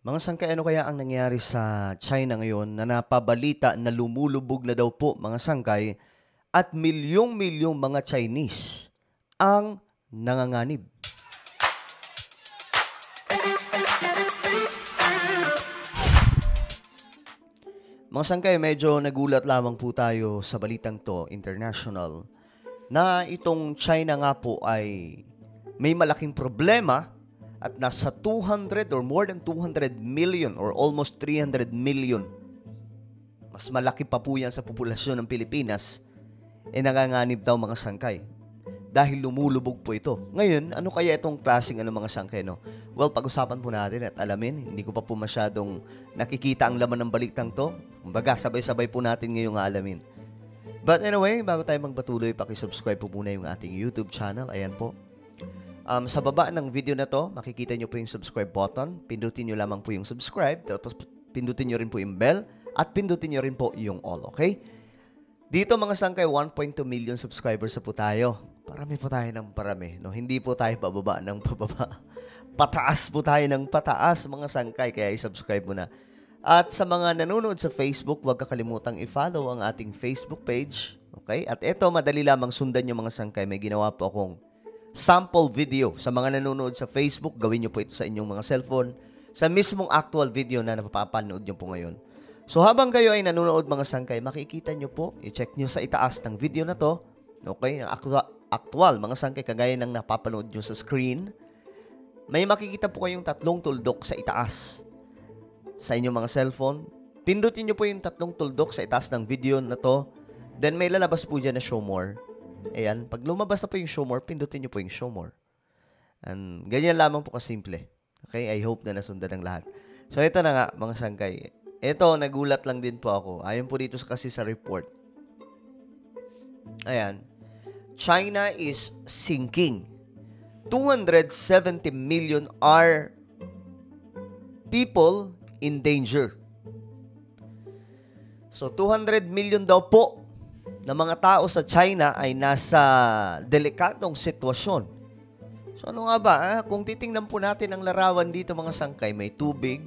Mga sangkay, ano kaya ang nangyari sa China ngayon na napabalita na lumulubog na daw po mga sangkay at milyong-milyong mga Chinese ang nanganganib? Mga sangkay, medyo nagulat lamang po tayo sa balitang to, international, na itong China nga po ay may malaking problema at nasa 200 or more than 200 million or almost 300 million. Mas malaki pa po yan sa populasyon ng Pilipinas. Nanganganib daw mga sangkay. Dahil lumulubog po ito. Ngayon, ano kaya itong klaseng mga sangkay, no? Well, pag-usapan po natin at alamin. Hindi ko pa po masyadong nakikita ang laman ng balitang to. Kumbaga, sabay-sabay po natin ngayong alamin. But anyway, bago tayo magpatuloy, pakisubscribe po muna yung ating YouTube channel. Ayan po. Sa baba ng video na to, makikita nyo po yung subscribe button. Pindutin nyo lamang po yung subscribe. Tapos pindutin nyo rin po yung bell. At pindutin nyo rin po yung all, okay? Dito mga sangkay, 1.2 million subscribers na po tayo. Parami po tayo ng parami. No? Hindi po tayo pababa ng pababa. Pataas po tayo ng pataas mga sangkay. Kaya i-subscribe mo na. At sa mga nanonood sa Facebook, huwag kakalimutang i-follow ang ating Facebook page. Okay? At ito, madali lamang sundan yung mga sangkay. May ginawa po akong sample video. Sa mga nanonood sa Facebook, gawin nyo po ito sa inyong mga cellphone. Sa mismong actual video na napapanood nyo po ngayon. So habang kayo ay nanonood mga sangkay, makikita nyo po, i-check nyo sa itaas ng video na to. Okay? Actual mga sangkay, kagaya ng napapanood nyo sa screen. May makikita po kayong tatlong tuldok sa itaas. Sa inyong mga cellphone. Pindutin nyo po yung tatlong tuldok sa itaas ng video na to. Then may lalabas po dyan na show more. Ayan, pag lumabas na po yung show more, pindutin nyo po yung show more. And ganyan lamang po kasimple. Okay, I hope na nasundan ng lahat. So ito na nga, mga sangkay. Ito, nagulat lang din po ako. Ayon po dito kasi sa report. Ayan. China is sinking. 270 million are people in danger. So 200 million daw po na mga tao sa China ay nasa delikatong sitwasyon. So ano nga ba? Kung titingnan po natin ang larawan dito mga sangkay, may tubig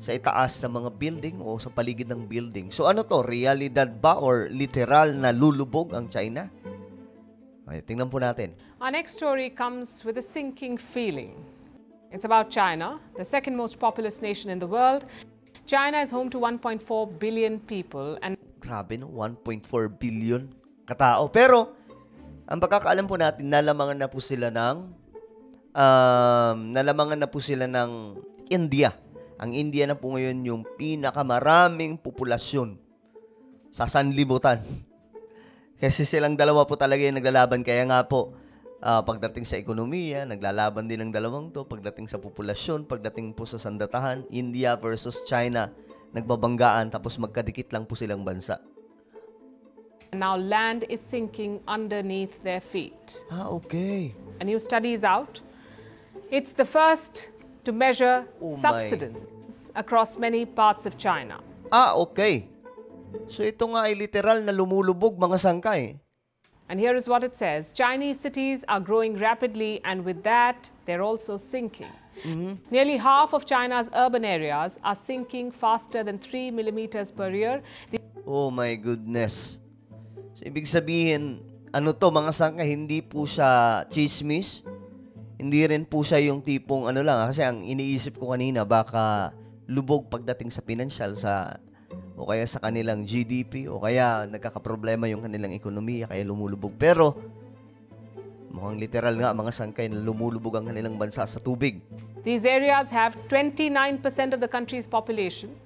sa itaas sa mga building o sa paligid ng building. So ano to? Realidad ba or literal na lulubog ang China? Okay, tingnan po natin. Our next story comes with a sinking feeling. It's about China, the second most populous nation in the world. China is home to 1.4 billion people and grabe no, 1.4 billion katao. Pero ang pagkakaalam po natin, nalamangan na po sila ng India. Ang India na po ngayon yung pinakamaraming populasyon sa sanlibutan. Kasi silang dalawa po talaga yung naglalaban. Kaya nga po, pagdating sa ekonomiya, naglalaban din ng dalawang to. Pagdating sa populasyon, pagdating po sa sandatahan, India versus China, nagbabanggaan tapos magkadikit lang po silang bansa. now land is sinking underneath their feet. Okay. A new study is out. It's the first to measure subsidence across many parts of China. Okay. So ito nga ay literal na lumulubog mga sangkay. And here is what it says. Chinese cities are growing rapidly, and with that, they're also sinking. Nearly half of China's urban areas are sinking faster than 3 millimeters per year. Oh my goodness. So, ibig sabihin, ano to mga sangkay, hindi po siya chismis. Hindi rin po siya yung tipong ano lang. Kasi ang iniisip ko kanina, baka lubog pagdating sa pinansyal o kaya sa kanilang GDP o kaya nagkakaproblema yung kanilang ekonomiya kaya lumulubog. Pero mukhang literal nga mga sangkay na lumulubog ang kanilang bansa sa tubig. These areas have 29% of the country's population.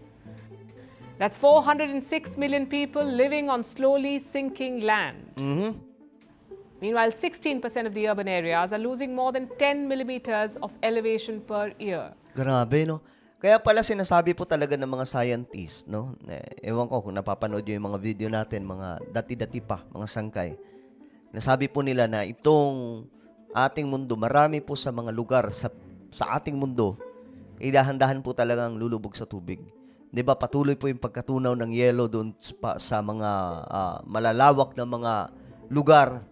That's 406 million people living on slowly sinking land. Meanwhile, 16% of the urban areas are losing more than 10 millimeters of elevation per year. Grabe, no? Kaya pala sinasabi po talaga ng mga scientists, no? Ewan ko kung napapanood yung mga video natin, mga dati-dati pa, mga sangkay. Nasabi po nila na itong ating mundo, marami po sa mga lugar sa ating mundo, dahan-dahan po talagang lulubog sa tubig. 'Di ba? Patuloy po yung pagkatunaw ng yelo doon sa mga malalawak na mga lugar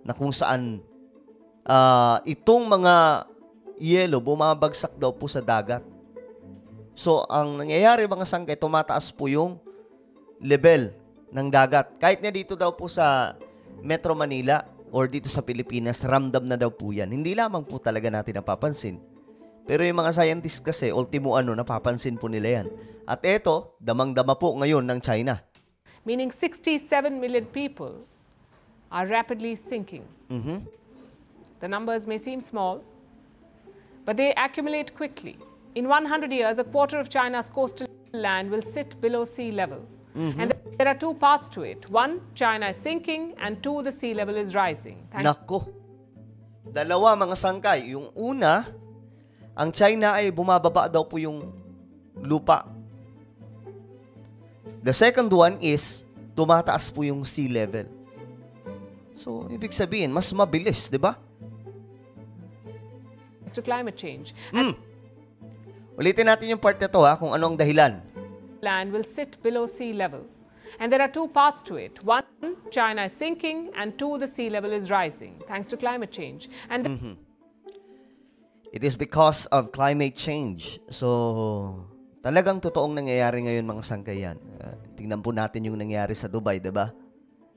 na kung saan itong mga yelo bumabagsak daw po sa dagat. So, ang nangyayari mga sangkay, tumataas po yung level ng dagat. Kahit na dito daw po sa Metro Manila or dito sa Pilipinas, ramdam na daw po yan. Hindi lamang po talaga natin napapansin. Pero yung mga scientists kasi, ultimo napapansin po nila yan. At eto, damang-dama po ngayon ng China. Meaning 67 million people are rapidly sinking. The numbers may seem small, but they accumulate quickly. In 100 years, a quarter of China's coastal land will sit below sea level. And there are two parts to it. One, China is sinking, and two, the sea level is rising. Nako. Dalawa mga sangkay. Yung una, ang China ay bumababa daw po yung lupa. The second one is tumataas po yung sea level. So, ibig sabihin, mas mabilis, di ba? To climate change. Ulitin natin yung part na to kung ano ang dahilan. Land will sit below sea level. And there are two parts to it. One, China is sinking, and two, the sea level is rising, thanks to climate change. And It is because of climate change. So, talagang totoong nangyayari ngayon mga sangkayan. Tingnan po natin yung nangyayari sa Dubai, diba?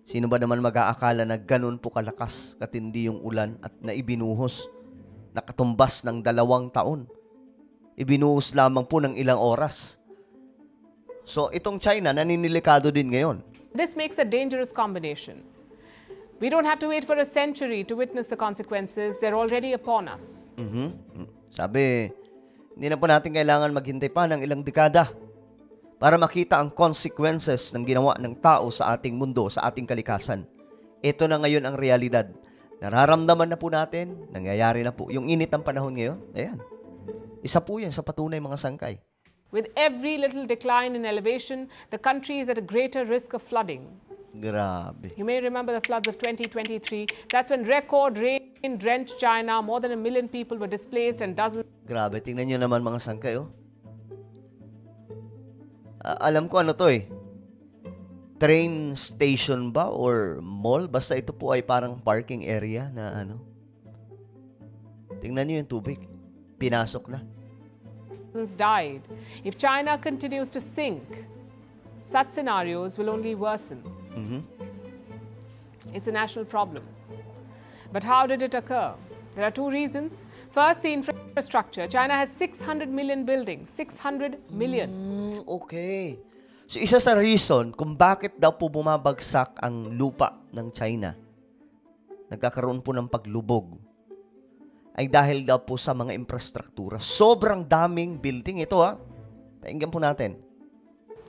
Sino ba naman mag-aakala na ganun po kalakas, katindi yung ulan at naibinuhos, nakatumbas ng 2 taon. Ibinuhos lamang po ng ilang oras. So, itong China, naninilikado din ngayon. This makes a dangerous combination. We don't have to wait for a century to witness the consequences. They're already upon us. Sabi, hindi na po natin kailangan maghintay pa ng ilang dekada para makita ang consequences ng ginawa ng tao sa ating mundo, sa ating kalikasan. Ito na ngayon ang realidad. Nararamdaman na po natin, nangyayari na po. Yung init ng panahon ngayon, ayan. Isa po yan sa patunay mga sangkay. With every little decline in elevation, the country is at a greater risk of flooding. Grabe. You may remember the floods of 2023. That's when record rain drenched China. More than 1 million people were displaced and dozens. Grabe, tingnan nyo naman mga sangkay, alam ko ano to train station ba or mall? Basta ito po ay parang parking area na Tingnan nyo yung tubig. Pinasok na. Died. If China continues to sink, such scenarios will only worsen. It's a national problem. But how did it occur? There are two reasons. First, the infrastructure. China has 600 million buildings. 600 million. Okay. So, isa sa reason kung bakit daw po bumabagsak ang lupa ng China, nagkakaroon po ng paglubog, ay dahil daw po sa mga infrastruktura. Sobrang daming building ito Pakinggan po natin.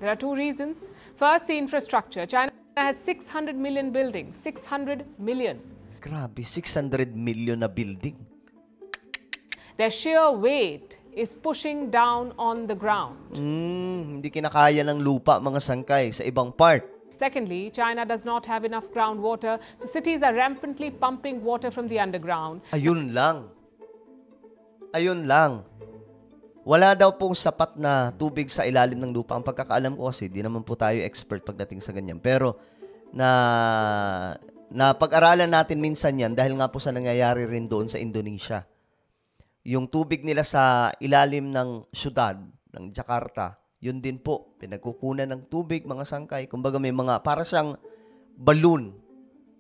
There are two reasons. First, the infrastructure. China has 600 million buildings. 600 million. Grabe, 600 million na building. Their sheer weight is pushing down on the ground. Hindi kinakaya ng lupa mga sangkay sa ibang part. Secondly, China does not have enough groundwater, so cities are rampantly pumping water from the underground. Ayun lang. Wala daw pong sapat na tubig sa ilalim ng lupa. Ang pagkakaalam ko kasi, di naman po tayo expert pagdating sa ganyan. Pero, na pag-aralan natin minsan yan dahil nga po sa nangyayari rin doon sa Indonesia. Yung tubig nila sa ilalim ng syudad, ng Jakarta, yun din po, pinagkukunan ng tubig, mga sangkay. Kumbaga may mga, para siyang balloon.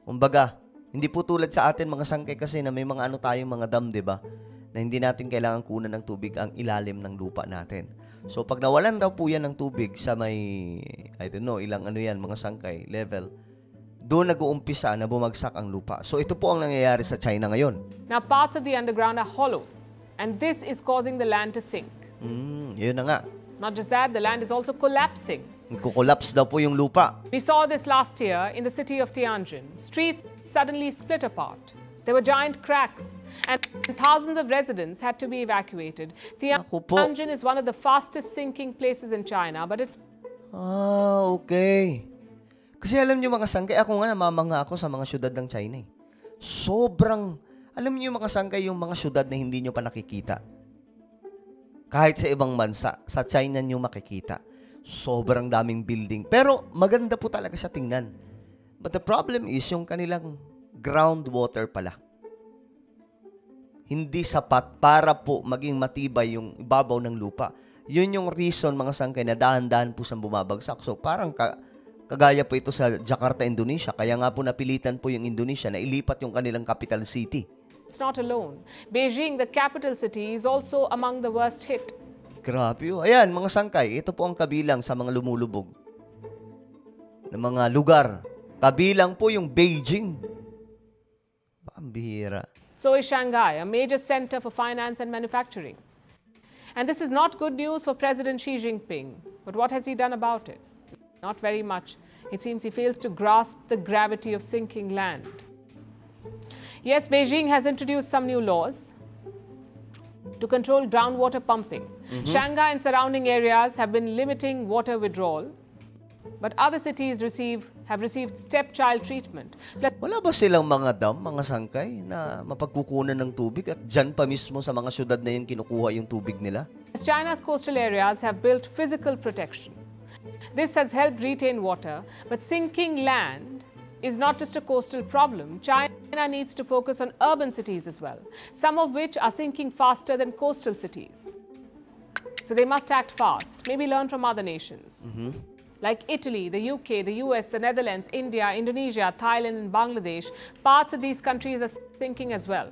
Kumbaga, hindi po tulad sa atin mga sangkay kasi na may mga tayong mga dam, diba? Na hindi natin kailangan kunan ng tubig ang ilalim ng lupa natin. So, pag nawalan daw po yan ng tubig sa may, I don't know, ilang mga sangkay, level, doon nag-uumpisa na bumagsak ang lupa. So, ito po ang nangyayari sa China ngayon. Now, parts of the underground are hollow, and this is causing the land to sink. Yun na nga. Not just that, the land is also collapsing. Nagko-collapse daw po yung lupa. We saw this last year in the city of Tianjin. Streets suddenly split apart. There were giant cracks, and thousands of residents had to be evacuated. Tianjin is one of the fastest sinking places in China, but it's... Okay. Kasi alam niyo mga sangkay, ako nga namamanga ako sa mga syudad ng China. Sobrang, alam niyo mga sangkay, yung mga syudad na hindi niyo pa nakikita. Kahit sa ibang bansa, sa China niyo makikita. Sobrang daming building. Pero maganda po talaga siya tingnan. But the problem is yung kanilang groundwater pala. Hindi sapat para po maging matibay yung ibabaw ng lupa. Yun yung reason, mga sangkay, na dahan-dahan po siyang bumabagsak. So, parang kagaya po ito sa Jakarta, Indonesia. Kaya nga po napilitan po yung Indonesia na ilipat yung kanilang capital city. It's not alone. Beijing, the capital city, is also among the worst hit. Grabe yun. Ayan, mga sangkay, ito po ang kabilang sa mga lumulubog na mga lugar. Kabilang po yung Beijing. Pambihira. So is Shanghai, a major center for finance and manufacturing. And this is not good news for President Xi Jinping. But what has he done about it? Not very much. It seems he fails to grasp the gravity of sinking land. Yes, Beijing has introduced some new laws to control groundwater pumping. Shanghai and surrounding areas have been limiting water withdrawal, but other cities have received stepchild treatment. Wala ba silang mga dam, mga sangkay, na mapagkukunan ng tubig at dyan pa mismo sa mga syudad na yan kinukuha yung tubig nila? China's coastal areas have built physical protection. This has helped retain water, but sinking land is not just a coastal problem. China needs to focus on urban cities as well, some of which are sinking faster than coastal cities. So they must act fast, maybe learn from other nations. Like Italy, the UK, the US, the Netherlands, India, Indonesia, Thailand, and Bangladesh, parts of these countries are sinking as well.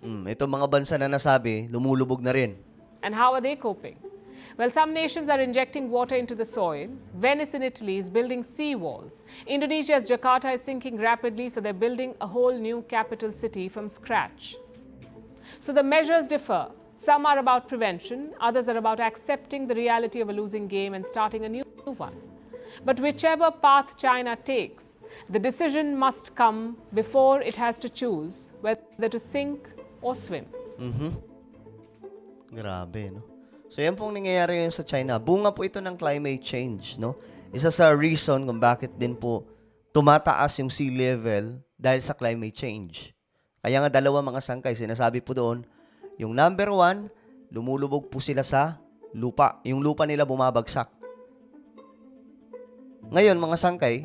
Itong mga bansa na nasabi, lumulubog na rin. And how are they coping? Well, some nations are injecting water into the soil. Venice in Italy is building sea walls. Indonesia's Jakarta is sinking rapidly, so they're building a whole new capital city from scratch. So the measures differ. Some are about prevention, others are about accepting the reality of a losing game and starting a new one. But whichever path China takes, the decision must come before it has to choose whether to sink or swim. Grabe, no? So, yan pong nangyayari ngayon sa China. Bunga po ito ng climate change, no? Isa sa reason kung bakit din po tumataas yung sea level dahil sa climate change. Kaya nga dalawa, mga sangkay, sinasabi po doon, yung number 1, lumulubog po sila sa lupa. Yung lupa nila bumabagsak. Ngayon, mga sangkay,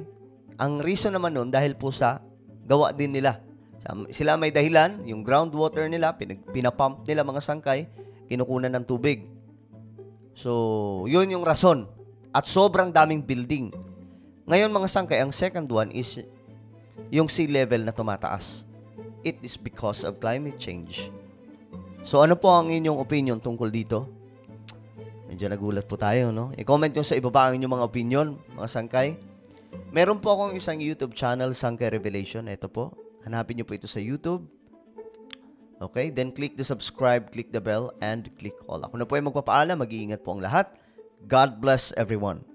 ang reason naman nun dahil po sa gawa din nila. Sila may dahilan, yung groundwater nila, pinapump nila, mga sangkay, kinukunan ng tubig. So, yun yung rason. At sobrang daming building. Ngayon, mga sangkay, ang second one is yung sea level na tumataas. It is because of climate change. So, ano po ang inyong opinion tungkol dito? Medyo nagulat po tayo, no? I-comment nyo sa ibaba ang inyong mga opinion, mga sangkay. Meron po akong isang YouTube channel, Sangkay Revelation. Ito po. Hanapin nyo po ito sa YouTube. Okay? Then click the subscribe, click the bell, and click all. Ako na po ay magpapaalam. Mag-iingat po ang lahat. God bless everyone.